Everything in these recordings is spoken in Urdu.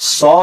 100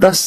10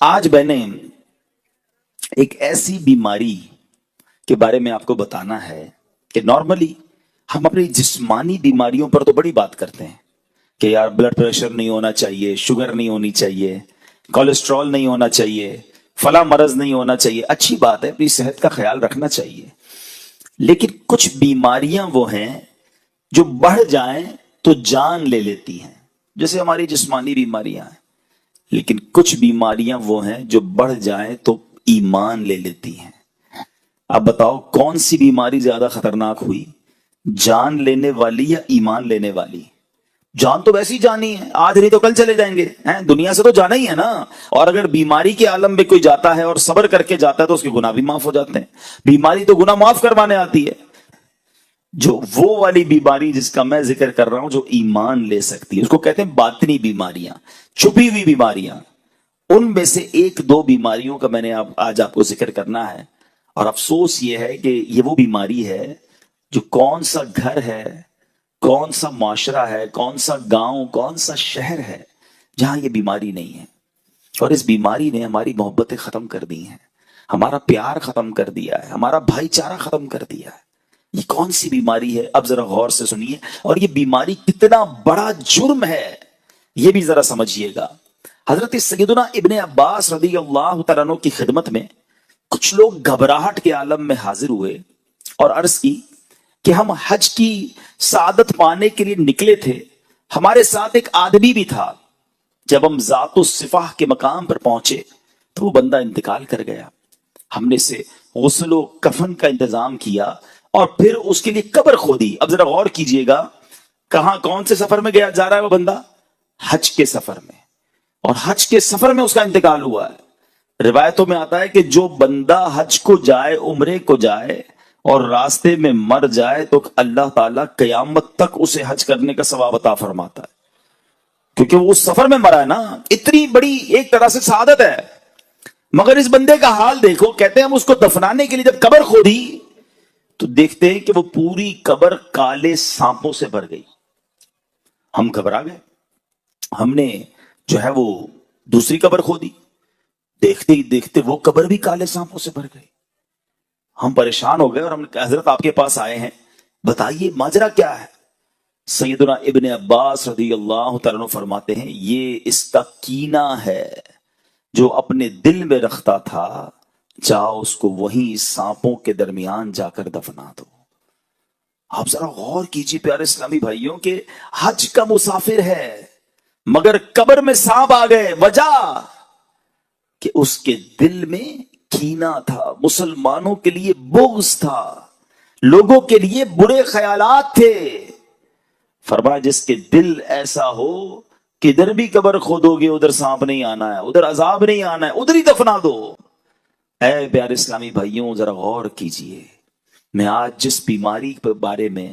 آج میں نے ایک ایسی بیماری کے بارے میں آپ کو بتانا ہے کہ نارملی ہم اپنی جسمانی بیماریوں پر تو بڑی بات کرتے ہیں کہ یار بلڈ پریشر نہیں ہونا چاہیے، شوگر نہیں ہونی چاہیے، کولیسٹرول نہیں ہونا چاہیے، فلاں مرض نہیں ہونا چاہیے. اچھی بات ہے، اپنی صحت کا خیال رکھنا چاہیے. لیکن کچھ بیماریاں وہ ہیں جو بڑھ جائیں تو جان لے لیتی ہیں، جیسے ہماری جسمانی بیماریاں ہیں. لیکن کچھ بیماریاں وہ ہیں جو بڑھ جائیں تو ایمان لے لیتی ہیں. اب بتاؤ کون سی بیماری زیادہ خطرناک ہوئی، جان لینے والی یا ایمان لینے والی؟ جان تو ویسی جانی ہے، آج نہیں تو کل چلے جائیں گے، دنیا سے تو جانا ہی ہے نا. اور اگر بیماری کے عالم میں کوئی جاتا ہے اور صبر کر کے جاتا ہے تو اس کے گناہ بھی معاف ہو جاتے ہیں. بیماری تو گناہ معاف کروانے آتی ہے. جو وہ والی بیماری جس کا میں ذکر کر رہا ہوں جو ایمان لے سکتی ہے، اس کو کہتے ہیں باطنی بیماریاں، چھپی ہوئی بیماریاں. ان میں سے ایک دو بیماریوں کا میں نے آج آپ کو ذکر کرنا ہے. اور افسوس یہ ہے کہ یہ وہ بیماری ہے جو کون سا گھر ہے، کون سا معاشرہ ہے، کون سا گاؤں، کون سا شہر ہے جہاں یہ بیماری نہیں ہے. اور اس بیماری نے ہماری محبتیں ختم کر دی ہیں، ہمارا پیار ختم کر دیا ہے، ہمارا بھائی چارہ ختم کر دیا ہے. یہ کون سی بیماری ہے؟ اب ذرا غور سے سنیے، اور یہ بیماری کتنا بڑا جرم ہے یہ بھی ذرا سمجھیے گا. حضرت سیدنا ابن عباس رضی اللہ تعالیٰ عنہ کی خدمت میں کچھ لوگ گھبراہٹ کے عالم میں حاضر ہوئے اور عرض کی کہ ہم حج کی سعادت پانے کے لیے نکلے تھے، ہمارے ساتھ ایک آدمی بھی تھا. جب ہم ذات الصفاح کے مقام پر پہنچے تو وہ بندہ انتقال کر گیا. ہم نے اسے غسل و کفن کا انتظام کیا اور پھر اس کے لیے قبر کھودی. اب ذرا غور کیجئے گا، کہاں کون سے سفر میں جا رہا ہے وہ بندہ؟ حج کے سفر میں. اور حج کے سفر میں اس کا انتقال ہوا ہے. روایتوں میں آتا ہے کہ جو بندہ حج کو جائے، عمرے کو جائے اور راستے میں مر جائے تو اللہ تعالیٰ قیامت تک اسے حج کرنے کا ثواب عطا فرماتا ہے، کیونکہ وہ اس سفر میں مرا ہے نا. اتنی بڑی ایک طرح سے سعادت ہے. مگر اس بندے کا حال دیکھو، کہتے ہیں ہم اس کو دفنانے کے لیے جب قبر کھودی تو دیکھتے ہیں کہ وہ پوری قبر کالے سانپوں سے بھر گئی. ہم گھبرا گئے، ہم نے جو ہے وہ دوسری قبر کھودی، دیکھتے ہی دیکھتے وہ قبر بھی کالے سانپوں سے بھر گئی. ہم پریشان ہو گئے اور ہم نے کہا حضرت آپ کے پاس آئے ہیں، بتائیے ماجرا کیا ہے. سیدنا ابن عباس رضی اللہ تعالیٰ عنہ فرماتے ہیں یہ اس کا کینہ ہے جو اپنے دل میں رکھتا تھا، جاؤ اس کو وہیں سانپوں کے درمیان جا کر دفنا دو. آپ ذرا غور کیجیے پیارے اسلامی بھائیوں کہ حج کا مسافر ہے مگر قبر میں سانپ آ گئے. وجہ کہ اس کے دل میں کینہ تھا، مسلمانوں کے لیے بغض تھا، لوگوں کے لیے برے خیالات تھے. فرمایا جس کے دل ایسا ہو کہ ادھر بھی قبر کھودو گے ادھر سانپ نہیں آنا ہے، ادھر عذاب نہیں آنا ہے، ادھر ہی دفنا دو. اے پیارے اسلامی بھائیوں ذرا غور کیجئے، میں آج جس بیماری کے بارے میں،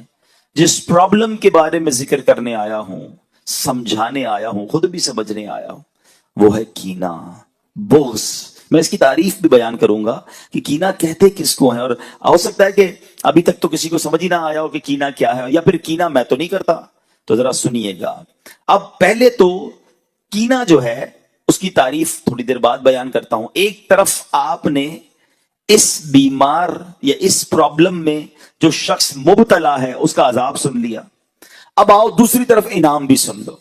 جس پرابلم کے بارے میں ذکر کرنے آیا ہوں، سمجھانے آیا ہوں، خود بھی سمجھنے آیا ہوں، وہ ہے کینہ، بغض. میں اس کی تعریف بھی بیان کروں گا کہ کینہ کہتے کس کو ہیں. اور ہو سکتا ہے کہ ابھی تک تو کسی کو سمجھ ہی نہ آیا ہو کہ کینہ کیا ہے، یا پھر کینہ میں تو نہیں کرتا. تو ذرا سنیے گا. اب پہلے تو کینہ جو ہے اس کی تعریف تھوڑی دیر بعد بیان کرتا ہوں. ایک طرف آپ نے اس بیمار یا اس پرابلم میں جو شخص مبتلا ہے اس کا عذاب سن لیا. اب آؤ دوسری طرف انعام بھی سن لو.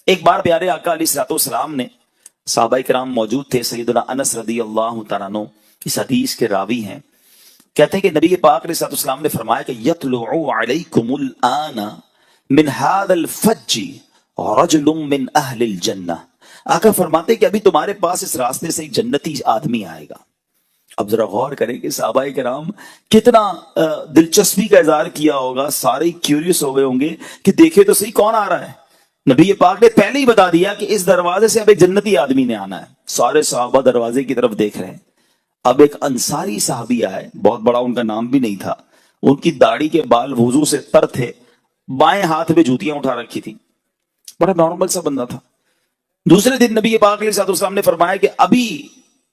ایک بار پیارے آقا علیہ الصلوۃ والسلام نے، صحابہ کرام موجود تھے، سیدنا انس رضی اللہ تعالیٰ عنہ اس حدیث کے راوی ہیں، کہتے ہیں کہ نبی پاک علیہ الصلوۃ والسلام نے فرمایا کہ یطلع علیکم الآن من هذا الفج رجل من اہل الجنہ. آقا فرماتے ہیں کہ ابھی تمہارے پاس اس راستے سے ایک جنتی آدمی آئے گا. اب ذرا غور کریں کہ صحابہ کرام کتنا دلچسپی کا اظہار کیا ہوگا، سارے کیوریس ہو گئے ہوں گے کہ دیکھے تو صحیح کون آ رہا ہے. نبی پاک نے پہلے ہی بتا دیا کہ اس دروازے سے اب ایک جنتی آدمی نے آنا ہے. سارے صحابہ دروازے کی طرف دیکھ رہے ہیں. اب ایک انصاری صحابی آئے، بہت بڑا ان کا نام بھی نہیں تھا، ان کی داڑھی کے بال وضو سے تر تھے، بائیں ہاتھ میں جوتیاں اٹھا رکھی تھی، بڑا نارمل سا بندہ تھا. دوسرے دن نبی پاک علیہ السلام نے فرمایا کہ ابھی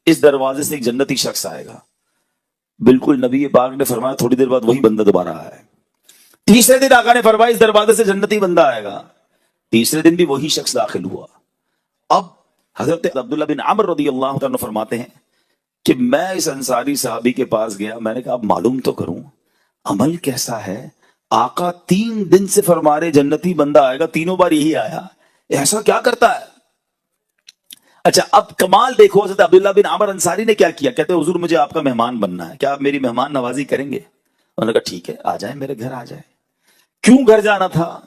اس دروازے سے ایک جنتی شخص آئے گا. بالکل نبی پاک نے فرمایا تھوڑی دیر بعد وہی بندہ دوبارہ آیا ہے. تیسرے دن آقا نے فرمایا اس دروازے سے جنتی بندہ آئے گا. تیسرے دن بھی وہی شخص داخل ہوا. اب حضرت عبداللہ بن عمر رضی اللہ عنہ فرماتے ہیں کہ میں اس انصاری صحابی کے پاس گیا، میں نے کہا اب معلوم تو کروں عمل کیسا ہے. آقا 3 دن سے فرما رہے جنتی بندہ آئے گا، تینوں بار یہی آیا، ایسا کیا کرتا ہے؟ اچھا اب کمال دیکھو، حضرت عبداللہ بن عمر انصاری نے کیا کیا. کہتے ہیں حضور مجھے آپ کا مہمان بننا ہے، کیا آپ میری مہمان نوازی کریں گے؟ انہوں نے کہا ٹھیک ہے، آ جائیں میرے گھر آ جائیں. کیوں گھر جانا تھا؟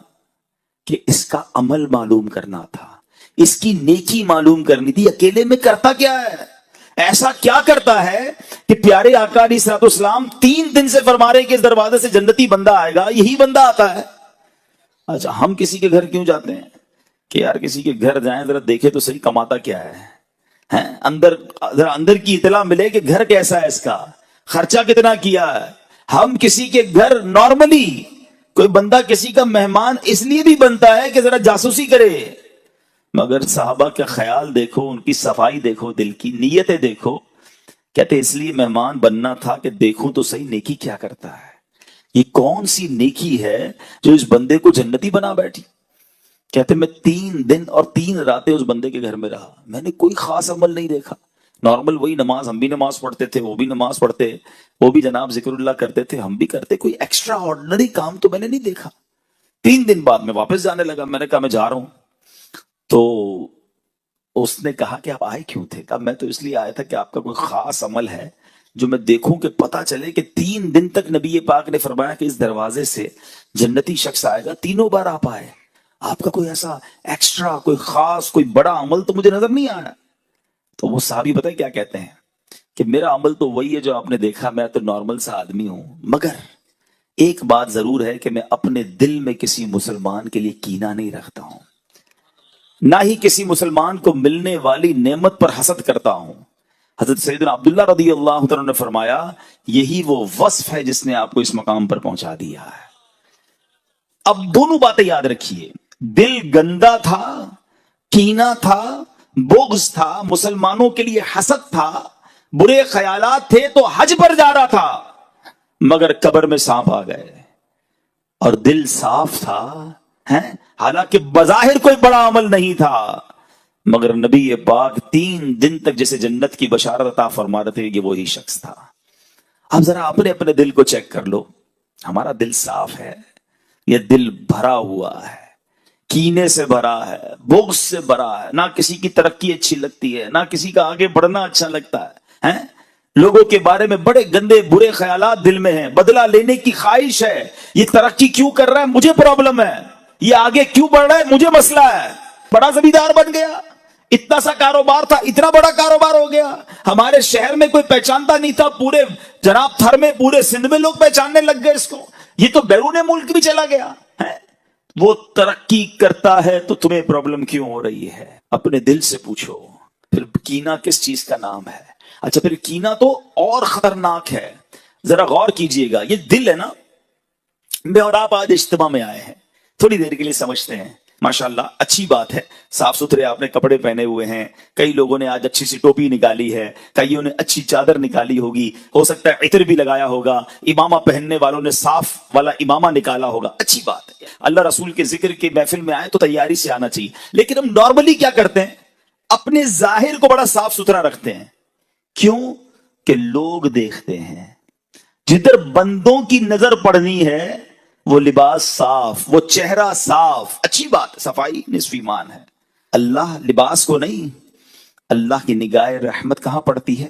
کہ اس کا عمل معلوم کرنا تھا، اس کی نیکی معلوم کرنی تھی. اکیلے میں کرتا کیا ہے، ایسا کیا کرتا ہے کہ پیارے آقا علیہ الصلوۃ والسلام 3 دن سے فرما رہے کہ اس دروازے سے جنتی بندہ آئے گا، یہی بندہ آتا ہے. اچھا ہم کسی کے گھر کیوں جاتے ہیں کہ یار کسی کے گھر جائیں ذرا دیکھے تو صحیح کماتا کیا ہے، اندر کی اطلاع ملے کہ گھر کیسا ہے، اس کا خرچہ کتنا کیا ہے. ہم کسی کے گھر نارملی کوئی بندہ کسی کا مہمان اس لیے بھی بنتا ہے کہ ذرا جاسوسی کرے، مگر صحابہ کا خیال دیکھو، ان کی صفائی دیکھو، دل کی نیتیں دیکھو. کہتے اس لیے مہمان بننا تھا کہ دیکھوں تو صحیح نیکی کیا کرتا ہے، یہ کون سی نیکی ہے جو اس بندے کو جنتی بنا بیٹھی. کہتے میں 3 دن اور 3 راتیں اس بندے کے گھر میں رہا، میں نے کوئی خاص عمل نہیں دیکھا، نارمل وہی نماز، ہم بھی نماز پڑھتے تھے، وہ بھی نماز پڑھتے، وہ بھی جناب ذکر اللہ کرتے تھے، ہم بھی کرتے، کوئی ایکسٹرا آرڈنری کام تو میں نے نہیں دیکھا. 3 دن بعد میں واپس جانے لگا، میں نے کہا میں جا رہا ہوں. تو اس نے کہا کہ آپ آئے کیوں تھے؟ کہا میں تو اس لیے آیا تھا کہ آپ کا کوئی خاص عمل ہے جو میں دیکھوں کہ پتا چلے کہ 3 دن تک نبی پاک نے فرمایا کہ اس دروازے سے جنتی شخص آئے گا، تینوں بار آپ آئے، آپ کا کوئی ایسا ایکسٹرا کوئی خاص کوئی بڑا عمل تو مجھے نظر نہیں آیا. تو وہ صحابی پتہ ہے کیا کہتے ہیں کہ میرا عمل تو وہی ہے جو آپ نے دیکھا، میں تو نارمل سا آدمی ہوں، مگر ایک بات ضرور ہے کہ میں اپنے دل میں کسی مسلمان کے لیے کینہ نہیں رکھتا ہوں، نہ ہی کسی مسلمان کو ملنے والی نعمت پر حسد کرتا ہوں. حضرت سیدنا عبداللہ رضی اللہ عنہ نے فرمایا یہی وہ وصف ہے جس نے آپ کو اس مقام پر پہنچا دیا ہے. اب دونوں باتیں یاد رکھیے، دل گندا تھا، کینہ تھا، بغض تھا، مسلمانوں کے لیے حسد تھا، برے خیالات تھے، تو حج پر جا رہا تھا مگر قبر میں سانپ آ گئے، اور دل صاف تھا، حالانکہ بظاہر کوئی بڑا عمل نہیں تھا، مگر نبی پاک 3 دن تک جسے جنت کی بشارت عطا فرما رہے تھے، یہ وہی شخص تھا. اب ذرا اپنے دل کو چیک کر لو، ہمارا دل صاف ہے، یہ دل بھرا ہوا ہے، کینے سے بھرا ہے، بغض سے بھرا ہے، نہ کسی کی ترقی اچھی لگتی ہے، نہ کسی کا آگے بڑھنا اچھا لگتا ہے، لوگوں کے بارے میں بڑے گندے برے خیالات دل میں ہیں، بدلہ لینے کی خواہش ہے، یہ ترقی کیوں کر رہا ہے مجھے پرابلم ہے، یہ آگے کیوں بڑھ رہا ہے مجھے مسئلہ ہے، بڑا زمیندار بن گیا، اتنا سا کاروبار تھا اتنا بڑا کاروبار ہو گیا، ہمارے شہر میں کوئی پہچانتا نہیں تھا، پورے جناب تھر میں پورے سندھ میں لوگ پہچاننے لگ گئے اس کو، یہ تو بیرون ملک بھی چلا گیا ہے. وہ ترقی کرتا ہے تو تمہیں پرابلم کیوں ہو رہی ہے؟ اپنے دل سے پوچھو. پھر کینہ کس چیز کا نام ہے؟ اچھا پھر کینہ تو اور خطرناک ہے، ذرا غور کیجئے گا. یہ دل ہے نا، میں اور آپ آج اجتماع میں آئے ہیں، تھوڑی دیر کے لیے سمجھتے ہیں، ماشاءاللہ اچھی بات ہے، صاف ستھرے آپ نے کپڑے پہنے ہوئے ہیں، کئی لوگوں نے آج اچھی سی ٹوپی نکالی ہے، کئیوں نے اچھی چادر نکالی ہوگی، ہو سکتا ہے عطر بھی لگایا ہوگا، امامہ پہننے والوں نے صاف والا امامہ نکالا ہوگا، اچھی بات ہے. اللہ رسول کے ذکر کے محفل میں آئے تو تیاری سے آنا چاہیے. لیکن ہم نارملی کیا کرتے ہیں، اپنے ظاہر کو بڑا صاف ستھرا رکھتے ہیں. کیوں؟ کہ لوگ دیکھتے ہیں، جدھر بندوں کی نظر پڑنی ہے وہ لباس صاف، وہ چہرہ صاف، اچھی بات، صفائی نصف ایمان ہے. اللہ لباس کو نہیں، اللہ کی نگاہ رحمت کہاں پڑتی ہے؟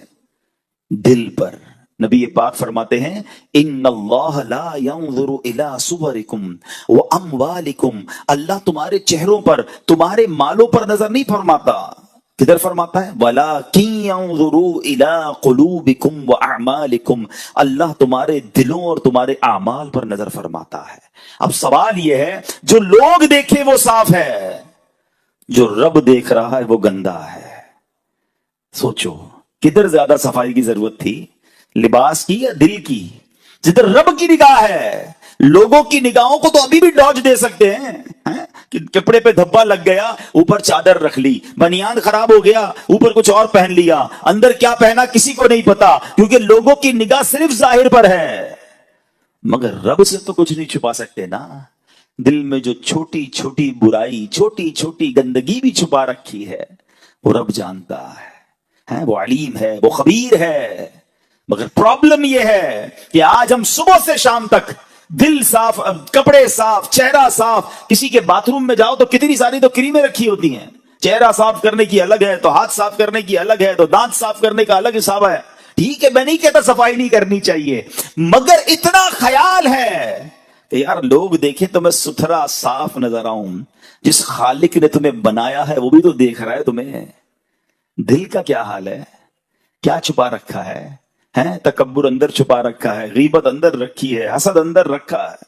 دل پر. نبی پاک فرماتے ہیں ان اللہ لا ينظر الى صورکم واموالکم، اللہ تمہارے چہروں پر، تمہارے مالوں پر نظر نہیں فرماتا. کدھر فرماتا ہے؟ وَلَكِنْ يَنْظُرُوا إِلَىٰ قُلُوبِكُمْ وَأَعْمَالِكُمْ، اللہ تمہارے دلوں اور تمہارے اعمال پر نظر فرماتا ہے. اب سوال یہ ہے جو لوگ دیکھے وہ صاف ہے، جو رب دیکھ رہا ہے وہ گندا ہے. سوچو کدھر زیادہ صفائی کی ضرورت تھی، لباس کی یا دل کی؟ جدھر رب کی نگاہ ہے. لوگوں کی نگاہوں کو تو ابھی بھی ڈاج دے سکتے ہیں، کپڑے پہ دھبا لگ گیا اوپر چادر رکھ لی، بنیان خراب ہو گیا اوپر کچھ اور پہن لیا، اندر کیا پہنا کسی کو نہیں پتا، کیونکہ لوگوں کی نگاہ صرف ظاہر پر ہے. مگر رب سے تو کچھ نہیں چھپا سکتے نا. دل میں جو چھوٹی چھوٹی برائی، چھوٹی چھوٹی گندگی بھی چھپا رکھی ہے وہ رب جانتا ہے وہ علیم ہے، وہ خبیر ہے. مگر پرابلم یہ ہے کہ آج ہم صبح سے شام تک دل صاف، کپڑے صاف، چہرہ صاف. کسی کے باتھ روم میں جاؤ تو کتنی ساری تو کریمیں رکھی ہوتی ہیں. چہرہ صاف کرنے کی الگ ہے، تو ہاتھ صاف کرنے کی الگ ہے، تو دانت صاف کرنے کا الگ حساب ہے. ٹھیک ہے، میں نہیں کہتا صفائی نہیں کرنی چاہیے، مگر اتنا خیال ہے کہ یار لوگ دیکھیں تو میں ستھرا صاف نظر آؤں. جس خالق نے تمہیں بنایا ہے وہ بھی تو دیکھ رہا ہے تمہیں. دل کا کیا حال ہے؟ کیا چھپا رکھا ہے؟ تکبر اندر چھپا رکھا ہے، غیبت اندر رکھی ہے، حسد اندر رکھا ہے،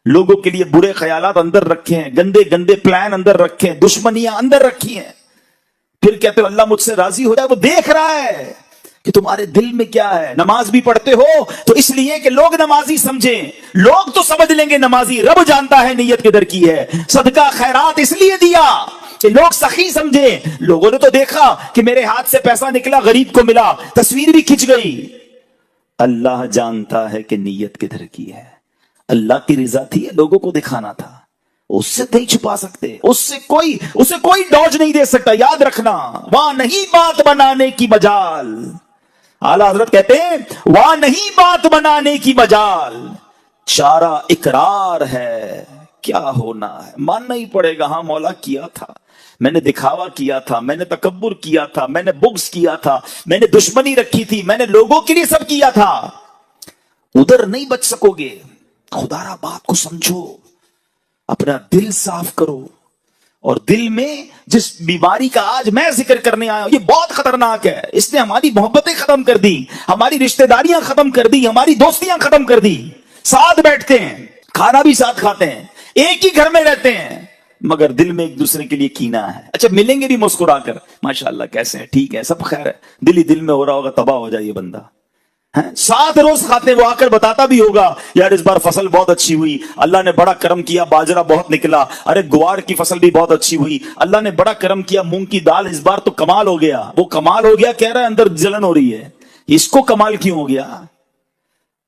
لوگوں کے لیے برے خیالات اندر رکھے ہیں، گندے گندے پلان اندر رکھے ہیں، دشمنیاں اندر رکھی ہیں. پھر کہتے ہو اللہ مجھ سے راضی ہو جائے. وہ دیکھ رہا ہے کہ تمہارے دل میں کیا ہے. نماز بھی پڑھتے ہو تو اس لیے کہ لوگ نمازی سمجھیں. لوگ تو سمجھ لیں گے نمازی، رب جانتا ہے نیت کدھر کی ہے. صدقہ خیرات اس لیے دیا کہ لوگ سخی سمجھیں. لوگوں نے تو دیکھا کہ میرے ہاتھ سے پیسہ نکلا، غریب کو ملا، تصویر بھی کھنچ گئی. اللہ جانتا ہے کہ نیت کدھر کی ہے. اللہ کی رضا تھی، لوگوں کو دکھانا تھا. اس سے نہیں چھپا سکتے، اسے کوئی ڈوج نہیں دے سکتا. یاد رکھنا، وہاں نہیں بات بنانے کی مجال. اعلیٰ حضرت کہتے ہیں وہاں نہیں بات بنانے کی مجال، چارہ اقرار ہے. کیا ہونا ہے ماننا ہی پڑے گا. ہاں مولا کیا تھا، میں نے دکھاوا کیا تھا، میں نے تکبر کیا تھا، میں نے بغض کیا تھا، میں نے دشمنی رکھی تھی، میں نے لوگوں کے لیے سب کیا تھا. ادھر نہیں بچ سکو گے. خدا را بات کو سمجھو، اپنا دل صاف کرو. اور دل میں جس بیماری کا آج میں ذکر کرنے آیا ہوں یہ بہت خطرناک ہے. اس نے ہماری محبتیں ختم کر دی، ہماری رشتہ داریاں ختم کر دی، ہماری دوستیاں ختم کر دی. ساتھ بیٹھتے ہیں، کھانا بھی ساتھ کھاتے ہیں، ایک ہی گھر میں رہتے ہیں، مگر دل میں ایک دوسرے کے لیے کینہ ہے. اچھا ملیں گے بھی مسکرا کر، ماشاءاللہ کیسے ہیں، ٹھیک ہے، سب خیر ہے. دل ہی دل میں ہو رہا ہوگا تباہ ہو جائے یہ بندہ. ساتھ روز کھاتے ہیں، وہ آ کر بتاتا بھی ہوگا یار اس بار فصل بہت اچھی ہوئی، اللہ نے بڑا کرم کیا، باجرہ بہت نکلا، ارے گوار کی فصل بھی بہت اچھی ہوئی، اللہ نے بڑا کرم کیا، مونگ کی دال اس بار تو کمال ہو گیا. وہ کمال ہو گیا کہہ رہا ہے، اندر جلن ہو رہی ہے. اس کو کمال کیوں ہو گیا؟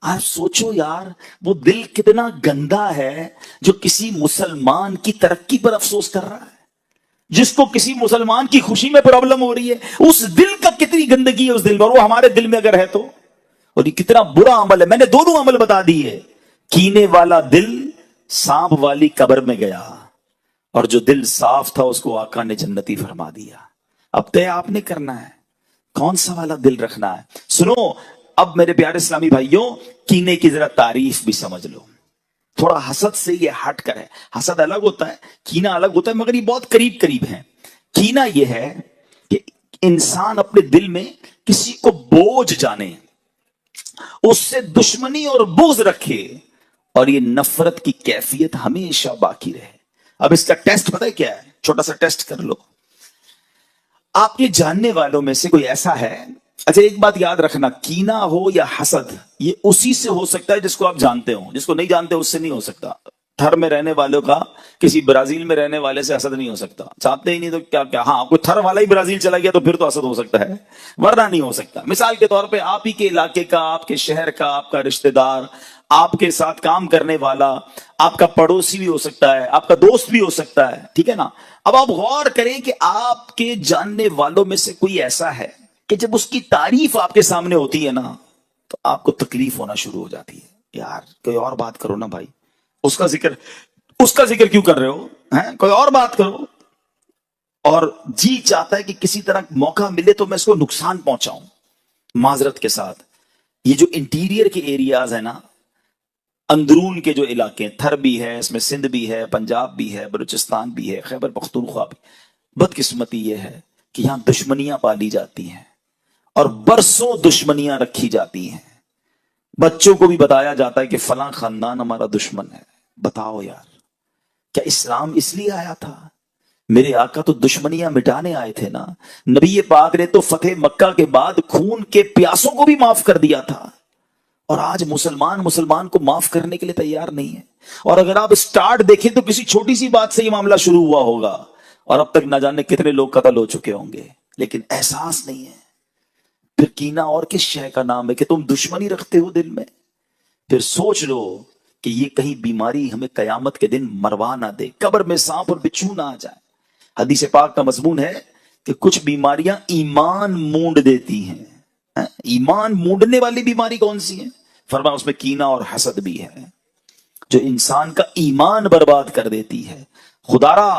آپ سوچو یار، وہ دل کتنا گندا ہے جو کسی مسلمان کی ترقی پر افسوس کر رہا ہے، جس کو کسی مسلمان کی خوشی میں پرابلم ہو رہی ہے. اس دل کا کتنی گندگی ہے اس دل میں، اور وہ ہمارے دل میں اگر ہے تو. اور یہ کتنا برا عمل ہے. میں نے دونوں عمل بتا دیے. کینے والا دل سانپ والی قبر میں گیا، اور جو دل صاف تھا اس کو آقا نے جنتی فرما دیا. اب طے آپ نے کرنا ہے کون سا والا دل رکھنا ہے. سنو اب میرے پیارے اسلامی بھائیوں، کینے کی ذرا تعریف بھی سمجھ لو. تھوڑا حسد سے یہ ہٹ کر ہے. حسد الگ ہوتا ہے، کینا الگ ہوتا ہے، مگر یہ بہت قریب قریب ہیں. کینا یہ ہے کہ انسان اپنے دل میں کسی کو بوجھ جانے، اس سے دشمنی اور بغض رکھے، اور یہ نفرت کی کیفیت ہمیشہ باقی رہے. اب اس کا ٹیسٹ پتہ ہے کیا ہے؟ چھوٹا سا ٹیسٹ کر لو. آپ کے جاننے والوں میں سے کوئی ایسا ہے، اچھا ایک بات یاد رکھنا، کینا ہو یا حسد یہ اسی سے ہو سکتا ہے جس کو آپ جانتے ہو. جس کو نہیں جانتے اس سے نہیں ہو سکتا. تھر میں رہنے والوں کا کسی برازیل میں رہنے والے سے حسد نہیں ہو سکتا. چاہتے ہی نہیں تو کیا ہاں کوئی تھر والا ہی برازیل چلا گیا تو پھر تو حسد ہو سکتا ہے، ورنہ نہیں ہو سکتا. مثال کے طور پہ آپ ہی کے علاقے کا، آپ کے شہر کا، آپ کا رشتہ دار، آپ کے ساتھ کام کرنے والا، آپ کا پڑوسی بھی ہو سکتا ہے، آپ کا دوست بھی ہو سکتا ہے، ٹھیک ہے نا. اب آپ غور کریں کہ آپ کے جاننے والوں میں سے کوئی ایسا ہے کہ جب اس کی تعریف آپ کے سامنے ہوتی ہے نا تو آپ کو تکلیف ہونا شروع ہو جاتی ہے. یار کوئی اور بات کرو نا بھائی، اس کا ذکر کیوں کر رہے ہو، کوئی اور بات کرو. اور جی چاہتا ہے کہ کسی طرح موقع ملے تو میں اس کو نقصان پہنچاؤں. معذرت کے ساتھ یہ جو انٹیریئر کے ایریاز ہیں نا، اندرون کے جو علاقے ہیں، تھر بھی ہے اس میں، سندھ بھی ہے، پنجاب بھی ہے، بلوچستان بھی ہے، خیبر پختونخوا بھی. بدقسمتی یہ ہے کہ یہاں دشمنیاں پالی جاتی ہیں اور برسوں دشمنیاں رکھی جاتی ہیں. بچوں کو بھی بتایا جاتا ہے کہ فلاں خاندان ہمارا دشمن ہے. بتاؤ یار، کیا اسلام اس لیے آیا تھا؟ میرے آقا تو دشمنیاں مٹانے آئے تھے نا. نبی پاک نے تو فتح مکہ کے بعد خون کے پیاسوں کو بھی معاف کر دیا تھا، اور آج مسلمان کو معاف کرنے کے لیے تیار نہیں ہے. اور اگر آپ سٹارٹ دیکھیں تو کسی چھوٹی سی بات سے یہ معاملہ شروع ہوا ہوگا اور اب تک نہ جانے کتنے لوگ قتل ہو چکے ہوں گے، لیکن احساس نہیں ہے. پھر کینہ اور کس شے کا نام ہے کہ تم دشمنی رکھتے ہو دل میں. پھر سوچ لو کہ یہ کہیں بیماری ہمیں قیامت کے دن مروا نہ دے، قبر میں سانپ اور بچھو نہ آ جائے. حدیث پاک کا مضمون ہے کہ کچھ بیماریاں ایمان مونڈ دیتی ہیں. ایمان مونڈنے والی بیماری کون سی ہے؟ فرمایا اس میں کینہ اور حسد بھی ہے، جو انسان کا ایمان برباد کر دیتی ہے. خدارا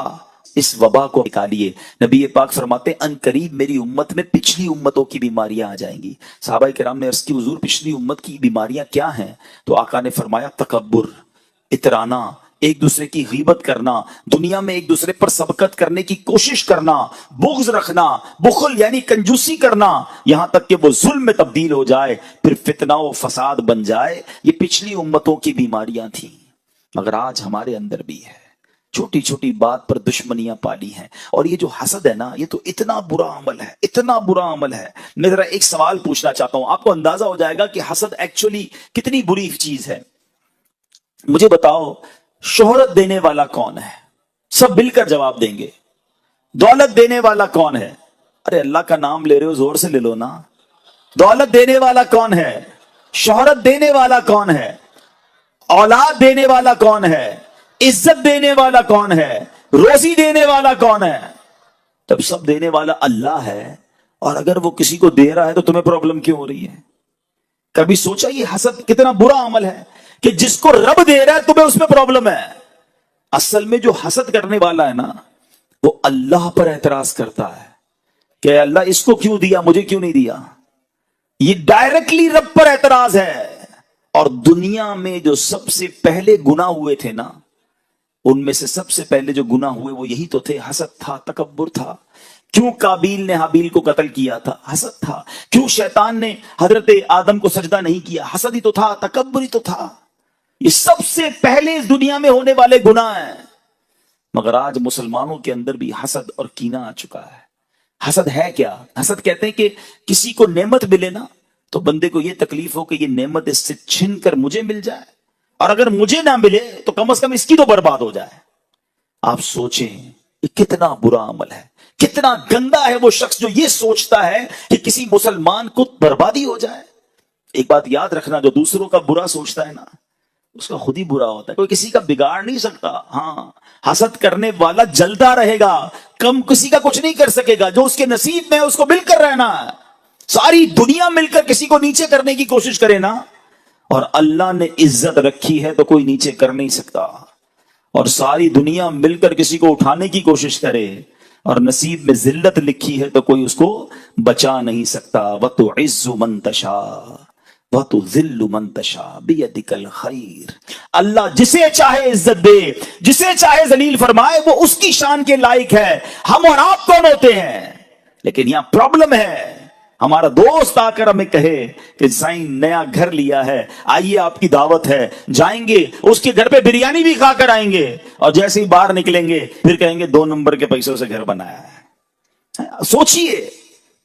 اس وبا کو نکالیے. نبی پاک فرماتے ان قریب میری امت میں پچھلی امتوں کی بیماریاں آ جائیں گی. صحابہ کرام نے عرض کی حضور پچھلی امت کی بیماریاں کیا ہیں؟ تو آقا نے فرمایا تکبر، اترانا، ایک دوسرے کی غیبت کرنا، دنیا میں ایک دوسرے پر سبقت کرنے کی کوشش کرنا، بغض رکھنا، بخل یعنی کنجوسی کرنا، یہاں تک کہ وہ ظلم میں تبدیل ہو جائے، پھر فتنہ و فساد بن جائے. یہ پچھلی امتوں کی بیماریاں تھیں. مگر آج ہمارے اندر بھی ہے، چھوٹی چھوٹی بات پر دشمنیاں پالی ہیں. اور یہ جو حسد ہے نا، یہ تو اتنا برا عمل ہے، اتنا برا عمل ہے. میں ذرا ایک سوال پوچھنا چاہتا ہوں، آپ کو اندازہ ہو جائے گا کہ حسد ایکچولی کتنی بری چیز ہے. مجھے بتاؤ شہرت دینے والا کون ہے؟ سب مل کر جواب دیں گے. دولت دینے والا کون ہے؟ ارے اللہ کا نام لے رہے ہو، زور سے لے لو نا. دولت دینے والا کون ہے؟ شہرت دینے والا کون ہے؟ اولاد دینے والا کون ہے؟ عزت دینے والا کون ہے؟ روزی دینے والا کون ہے؟ تب سب دینے والا اللہ ہے. اور اگر وہ کسی کو دے رہا ہے تو تمہیں پرابلم کیوں ہو رہی ہے؟ کبھی سوچا یہ حسد کتنا برا عمل ہے کہ جس کو رب دے رہا ہے تمہیں اس میں پرابلم ہے. اصل میں جو حسد کرنے والا ہے نا، وہ اللہ پر اعتراض کرتا ہے کہ اللہ اس کو کیوں دیا، مجھے کیوں نہیں دیا. یہ ڈائریکٹلی رب پر اعتراض ہے. اور دنیا میں جو سب سے پہلے گناہ ہوئے تھے نا، ان میں سے سب سے پہلے جو گناہ ہوئے وہ یہی تو تھے. حسد تھا، تکبر تھا. کیوں قابیل نے حابیل کو قتل کیا تھا؟ حسد تھا. کیوں شیطان نے حضرت آدم کو سجدہ نہیں کیا؟ حسد ہی تو تھا، تکبر ہی تو تھا. یہ سب سے پہلے اس دنیا میں ہونے والے گناہ ہیں. مگر آج مسلمانوں کے اندر بھی حسد اور کینہ آ چکا ہے. حسد ہے کیا؟ حسد کہتے ہیں کہ کسی کو نعمت ملے نا تو بندے کو یہ تکلیف ہو کہ یہ نعمت اس سے چھن کر مجھے مل جائے، اور اگر مجھے نہ ملے تو کم از کم اس کی تو برباد ہو جائے. آپ سوچیں یہ کتنا برا عمل ہے، کتنا گندا ہے وہ شخص جو یہ سوچتا ہے کہ کسی مسلمان کو بربادی ہو جائے. ایک بات یاد رکھنا، جو دوسروں کا برا سوچتا ہے نا، اس کا خود ہی برا ہوتا ہے. کوئی کسی کا بگاڑ نہیں سکتا. ہاں، حسد کرنے والا جلتا رہے گا، کم کسی کا کچھ نہیں کر سکے گا. جو اس کے نصیب میں ہے اس کو مل کر رہنا ہے. ساری دنیا مل کر کسی کو نیچے کرنے کی کوشش کرے نا، اور اللہ نے عزت رکھی ہے تو کوئی نیچے کر نہیں سکتا. اور ساری دنیا مل کر کسی کو اٹھانے کی کوشش کرے اور نصیب میں ذلت لکھی ہے تو کوئی اس کو بچا نہیں سکتا. وَتُعِزُّ مَن تَشَاءُ وَتُذِلُّ مَن تَشَاءُ بِيَدِكَ الْخَيْرُ. اللہ جسے چاہے عزت دے، جسے چاہے ذلیل فرمائے، وہ اس کی شان کے لائق ہے. ہم اور آپ کون ہوتے ہیں؟ لیکن یہاں پرابلم ہے، ہمارا دوست آ کر ہمیں کہے کہ سائن نیا گھر لیا ہے، آئیے آپ کی دعوت ہے. جائیں گے اس کے گھر پہ بریانی بھی کھا کر آئیں گے، اور جیسے ہی باہر نکلیں گے پھر کہیں گے 2 نمبر کے پیسوں سے گھر بنایا ہے. سوچئے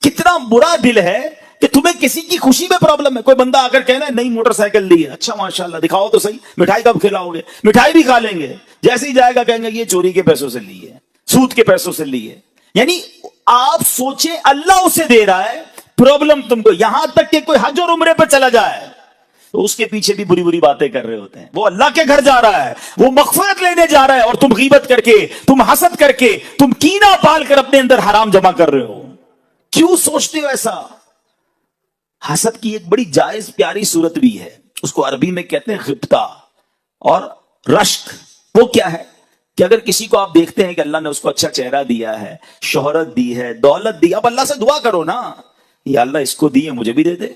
کتنا برا دل ہے کہ تمہیں کسی کی خوشی میں پرابلم ہے. کوئی بندہ آ کر کہنا ہے نئی موٹر سائیکل لی ہے، اچھا ماشاءاللہ دکھاؤ تو صحیح، مٹھائی کب کھلاؤ گے؟ مٹھائی بھی کھا لیں گے. جیسے ہی جائے گا کہیں گے یہ چوری کے پیسوں سے لی ہے، سود کے پیسوں سے لی ہے. یعنی آپ سوچیں اللہ اسے دے رہا ہے، پرابلم تم کو. یہاں تک کہ کوئی حج اور عمرے پر چلا جائے تو اس کے پیچھے بھی بری بری باتیں کر رہے ہوتے ہیں. وہ اللہ کے گھر جا رہا ہے، وہ مغفرت لینے جا رہا ہے، اور تم غیبت کر کے، تم حسد کر کے، تم کینہ پال کر اپنے اندر حرام جمع کر رہے ہو. کیوں سوچتے ہو ایسا؟ حسد کی ایک بڑی جائز پیاری صورت بھی ہے، اس کو عربی میں کہتے ہیں غبطہ اور رشک. وہ کیا ہے کہ اگر کسی کو آپ دیکھتے ہیں کہ اللہ نے اس کو اچھا چہرہ دیا ہے، شہرت دی ہے، دولت دی، اب اللہ سے دعا کرو نا، یا اللہ اس کو دی ہے مجھے بھی دے دے.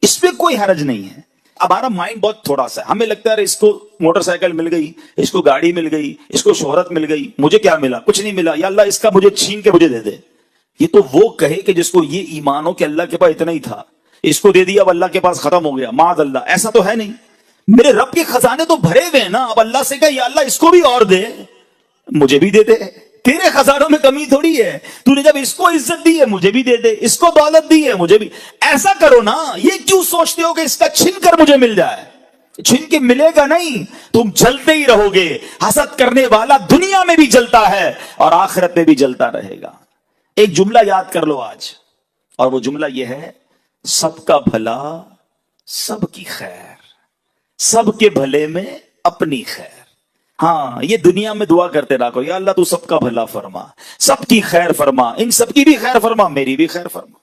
اس میں کوئی حرج نہیں ہے. ہمارا مائنڈ بہت تھوڑا سا ہے، ہمیں لگتا ہے اس کو موٹر سائیکل مل گئی، اس کو گاڑی مل گئی، اس کو شہرت مل گئی، مجھے کیا ملا؟ کچھ نہیں ملا، یا اللہ اس کا مجھے چھین کے مجھے دے دے. یہ تو وہ کہے کہ جس کو یہ ایمان ہو کہ اللہ کے پاس اتنا ہی تھا، اس کو دے دیا اب اللہ کے پاس ختم ہو گیا. معاذ اللہ، ایسا تو ہے نہیں. میرے رب کے خزانے تو بھرے ہوئے ہیں نا. اب اللہ سے کہا یا اللہ اس کو بھی اور دے، مجھے بھی دے دے. تیرے خزانوں میں کمی تھوڑی ہے. تو نے جب اس کو عزت دی ہے مجھے بھی دے دے، اس کو دولت دی ہے مجھے بھی. ایسا کرو نا. یہ کیوں سوچتے ہو کہ اس کا چھن کر مجھے مل جائے؟ چھن کے ملے گا نہیں، تم جلتے ہی رہو گے. حسد کرنے والا دنیا میں بھی جلتا ہے اور آخرت میں بھی جلتا رہے گا. ایک جملہ یاد کر لو آج، اور وہ جملہ یہ ہے: سب کا بھلا سب کی خیر، سب کے بھلے میں اپنی خیر. ہاں یہ دنیا میں دعا کرتے رہا کرو، یا اللہ تو سب کا بھلا فرما، سب کی خیر فرما، ان سب کی بھی خیر فرما، میری بھی خیر فرما۔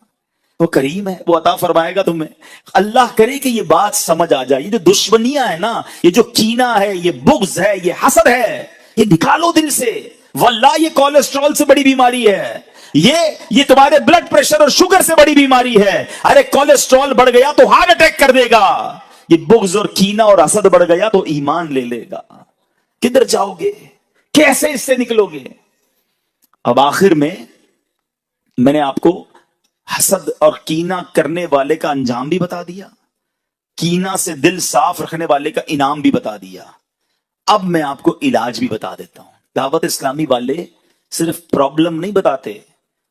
وہ کریم ہے، وہ عطا فرمائے گا تمہیں۔ اللہ کرے کہ یہ بات سمجھ آ جائے، یہ جو دشمنیاں ہے نا، یہ جو کینہ ہے، یہ بغض ہے، یہ حسد ہے، یہ نکالو دل سے۔ واللہ یہ کولیسٹرول سے بڑی بیماری ہے، یہ تمہارے بلڈ پریشر اور شوگر سے بڑی بیماری ہے۔ ارے کولیسٹرول بڑھ گیا تو ہارٹ اٹیک کر دے گا، یہ بغض اور کینہ اور حسد بڑھ گیا تو ایمان لے لے گا۔ کدھر جاؤ گے؟ کیسے اس سے نکلو گے؟ اب آخر میں نے آپ کو حسد اور کینہ کرنے والے کا انجام بھی بتا دیا، کینہ سے دل صاف رکھنے والے کا انعام بھی بتا دیا۔ اب میں آپ کو علاج بھی بتا دیتا ہوں۔ دعوت اسلامی والے صرف پرابلم نہیں بتاتے،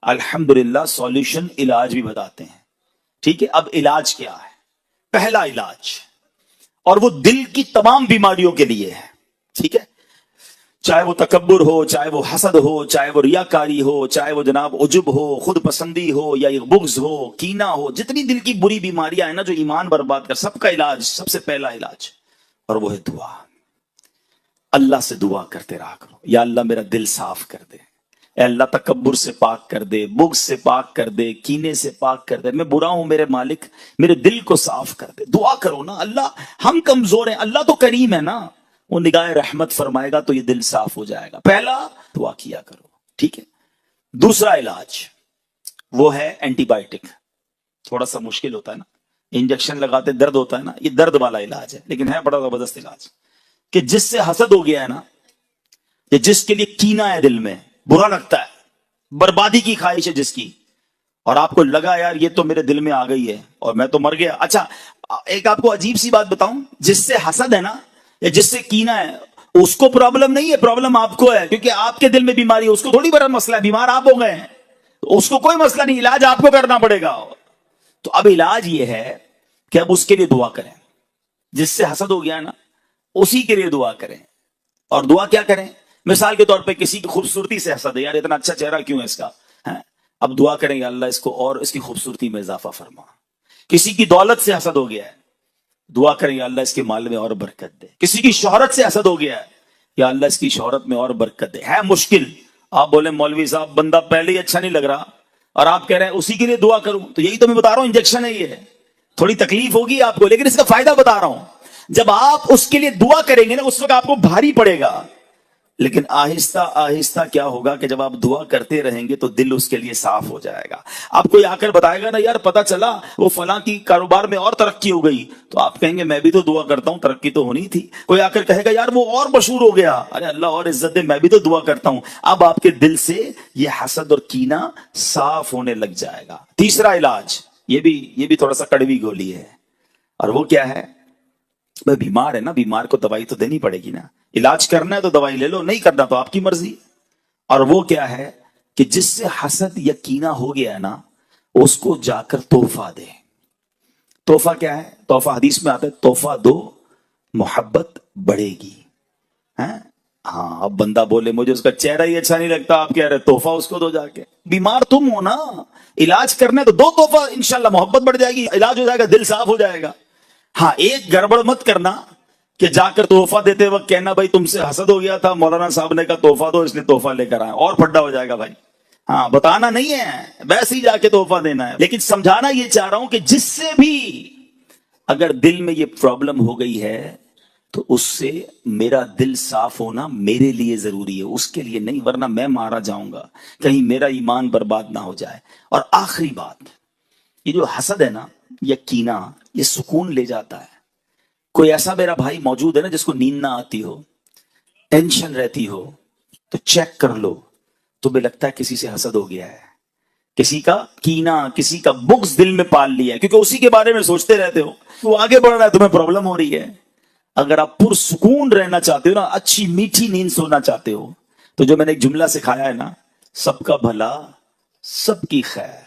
الحمدللہ سولوشن، علاج بھی بتاتے ہیں۔ ٹھیک ہے، اب علاج کیا ہے؟ پہلا علاج، اور وہ دل کی تمام بیماریوں کے لیے ہے، ٹھیک ہے، چاہے وہ تکبر ہو، چاہے وہ حسد ہو، چاہے وہ ریاکاری ہو، چاہے وہ جناب عجب ہو، خود پسندی ہو، یا بغض ہو، کینہ ہو، جتنی دل کی بری بیماریاں ہیں نا جو ایمان برباد کر، سب کا علاج، سب سے پہلا علاج، اور وہ ہے دعا۔ اللہ سے دعا کرتے رہا کرو، یا اللہ میرا دل صاف کر دے، اے اللہ تکبر سے پاک کر دے، بغض سے پاک کر دے، کینے سے پاک کر دے، میں برا ہوں میرے مالک، میرے دل کو صاف کر دے۔ دعا کرو نا، اللہ ہم کمزور ہیں، اللہ تو کریم ہے نا، وہ نگاہ رحمت فرمائے گا تو یہ دل صاف ہو جائے گا۔ پہلا دعا کیا کرو، ٹھیک ہے۔ دوسرا علاج وہ ہے اینٹی بائیوٹک، تھوڑا سا مشکل ہوتا ہے نا، انجیکشن لگاتے درد ہوتا ہے نا، یہ درد والا علاج ہے، لیکن ہے بڑا زبردست علاج، کہ جس سے حسد ہو گیا ہے نا، یا جس کے لیے کینہ ہے دل میں، برا لگتا ہے، بربادی کی خواہش ہے جس کی، اور آپ کو لگا یار یہ تو میرے دل میں آ گئی ہے اور میں تو مر گیا۔ اچھا ایک آپ کو عجیب سی بات بتاؤں، جس سے حسد ہے نا یا جس سے کینہ ہے، اس کو پرابلم نہیں ہے، پرابلم آپ کو ہے، کیونکہ آپ کے دل میں بیماری ہے، اس کو تھوڑی بڑا مسئلہ ہے، بیمار آپ ہو گئے ہیں، اس کو کوئی مسئلہ نہیں، علاج آپ کو کرنا پڑے گا۔ تو اب علاج یہ ہے کہ اب اس کے لیے دعا کریں، جس سے حسد ہو گیا ہے نا اسی کے لیے دعا کریں۔ اور دعا کیا کریں؟ مثال کے طور پہ کسی کی خوبصورتی سے حسد ہے، یار اتنا اچھا چہرہ کیوں ہے اس کا، اب دعا کریں یا اللہ اس کو اور اس کی خوبصورتی میں اضافہ فرما۔ کسی کی دولت سے حسد ہو گیا ہے، دعا کریں یا اللہ اس کے مال میں اور برکت دے۔ کسی کی شہرت سے حسد ہو گیا ہے، یا اللہ اس کی شہرت میں اور برکت دے۔ ہے مشکل، آپ بولے مولوی صاحب بندہ پہلے ہی اچھا نہیں لگ رہا اور آپ کہہ رہے ہیں اسی کے لیے دعا کروں، تو یہی تو میں بتا رہا ہوں، انجیکشن ہے یہ، تھوڑی تکلیف ہوگی آپ کو لیکن اس کا فائدہ بتا رہا ہوں۔ جب آپ اس کے لیے دعا کریں گے نا اس وقت آپ کو بھاری پڑے گا، لیکن آہستہ آہستہ کیا ہوگا کہ جب آپ دعا کرتے رہیں گے تو دل اس کے لیے صاف ہو جائے گا۔ آپ کوئی آ کر بتائے گا نا یار پتا چلا وہ فلاں کی کاروبار میں اور ترقی ہو گئی، تو آپ کہیں گے میں بھی تو دعا کرتا ہوں، ترقی تو ہونی تھی۔ کوئی آ کر کہے گا یار وہ اور مشہور ہو گیا، ارے اللہ اور عزت دے، میں بھی تو دعا کرتا ہوں۔ اب آپ کے دل سے یہ حسد اور کینہ صاف ہونے لگ جائے گا۔ تیسرا علاج، یہ بھی تھوڑا سا کڑوی گولی ہے، اور وہ کیا ہے؟ بھائی بیمار ہے نا، بیمار کو دوائی تو دینی پڑے گی نا، علاج کرنا ہے تو دوائی لے لو، نہیں کرنا تو آپ کی مرضی۔ اور وہ کیا ہے کہ جس سے حسد یا کینہ ہو گیا ہے نا اس کو جا کر تحفہ دے۔ تحفہ کیا ہے؟ تحفہ حدیث میں آتا ہے تحفہ دو محبت بڑھے گی۔ ہاں اب بندہ بولے مجھے اس کا چہرہ ہی اچھا نہیں لگتا، آپ کہہ رہے تحفہ اس کو دو جا کے، بیمار تم ہو نا، علاج کرنا ہے تو دو تحفہ، انشاءاللہ محبت بڑھ جائے گی، علاج ہو جائے گا، دل صاف ہو جائے گا۔ ہاں ایک گڑبڑ مت کرنا کہ جا کر تحفہ دیتے وقت کہنا بھائی تم سے حسد ہو گیا تھا، مولانا صاحب نے کہا تحفہ دو اس لیے تحفہ لے کر آئے، اور پھڈا ہو جائے گا بھائی۔ ہاں بتانا نہیں ہے، ویسے ہی جا کے تحفہ دینا ہے، لیکن سمجھانا یہ چاہ رہا ہوں کہ جس سے بھی اگر دل میں یہ پرابلم ہو گئی ہے تو اس سے میرا دل صاف ہونا میرے لیے ضروری ہے، اس کے لیے نہیں، ورنہ میں مارا جاؤں گا، کہیں میرا ایمان برباد نہ ہو جائے۔ اور آخری بات، یہ جو حسد ہے نا یا کینہ، یہ سکون لے جاتا ہے۔ کوئی ایسا میرا بھائی موجود ہے نا جس کو نیند نہ آتی ہو، ٹینشن رہتی ہو، تو چیک کر لو، تمہیں لگتا ہے کسی سے حسد ہو گیا ہے، کسی کا کینہ، کسی کا بغض دل میں پال لیا ہے، کیونکہ اسی کے بارے میں سوچتے رہتے ہو، وہ آگے بڑھ رہا ہے، تمہیں پرابلم ہو رہی ہے۔ اگر آپ پرسکون رہنا چاہتے ہو نا، اچھی میٹھی نیند سونا چاہتے ہو، تو جو میں نے ایک جملہ سکھایا ہے نا، سب کا بھلا سب کی خیر،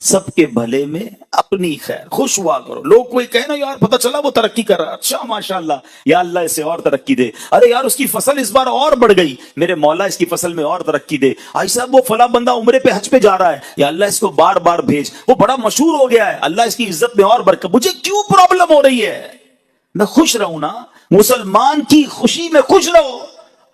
سب کے بھلے میں اپنی خیر، خوش ہوا کرو۔ لوگ کوئی کہے نا یار پتہ چلا وہ ترقی کر رہا، اچھا ماشاءاللہ، یا اللہ اسے اور ترقی دے، ارے یار اس کی فصل اس بار اور بڑھ گئی، میرے مولا اس کی فصل میں اور ترقی دے، آئی صاحب وہ فلاں بندہ عمرے پہ حج پہ جا رہا ہے، یا اللہ اس کو بار بار بھیج، وہ بڑا مشہور ہو گیا ہے، اللہ اس کی عزت میں اور برکت۔ مجھے کیوں پرابلم ہو رہی ہے؟ میں خوش رہوں نا، مسلمان کی خوشی میں خوش رہو،